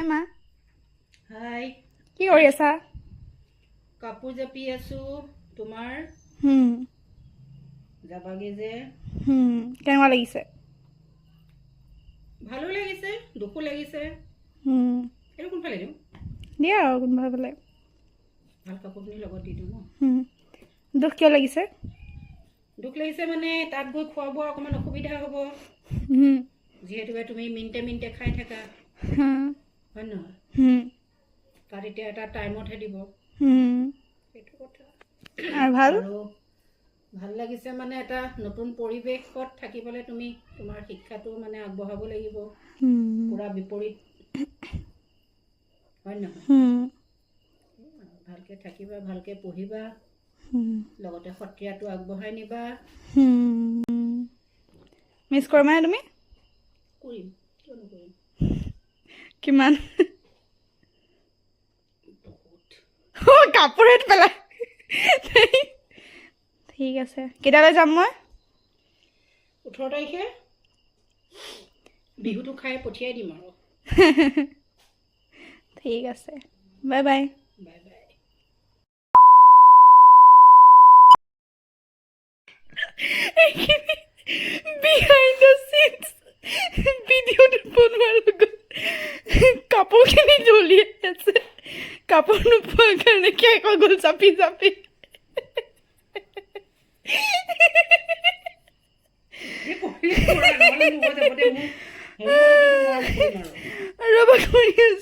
মা হাই কি কৰি আছা? কাপোৰ জাপি আছো তোমাৰ যাবাগে যে কেনেকুৱা লাগিছে? ভালো লাগিছে দুখো লাগিছে এইটো কোনফালে দিওঁ দিয়া আৰু কোনোবা ফালে ভাল কাপোৰখিনি লগত দি দিওঁ ন দুখ কিয় লাগিছে? দুখ লাগিছে মানে তাত গৈ খোৱা বোৱা অকণমান অসুবিধা হ'ব যিহেতুকে তুমি মিনিটে মিনিটে খাই থাকা হয় নহয় তাত এতিয়া এটা টাইমতহে দিব সেইটো কথা আৰু ভাল লাগিছে মানে এটা নতুন পৰিৱেশত থাকিবলৈ তুমি তোমাৰ শিক্ষাটো মানে আগবঢ়াব লাগিব পুৰা বিপৰীত হয় নহয় ভালকৈ থাকিবা ভালকৈ পঢ়িবা লগতে সত্ৰীয়াটো আগবঢ়াই নিবা মিছ কৰিবানে তুমি? কৰিম কিয় নকৰিম কিমান? বহুত কাপোৰত পেলাই ঠিক আছে কেতিয়ালৈ যাম মই? 18 তাৰিখে বিহুটো খাই পঠিয়াই দিম আৰু ঠিক আছে bye bye bye bye behind the scenes ভিডিঅ'টো বনোৱাৰ লগত কাপোৰখিনি জ্বলি আছে কাপোৰ নোপোৱাৰ কাৰণে শেষ হৈ গ'ল চাপি চাপি ৰ'বা কৰি আছো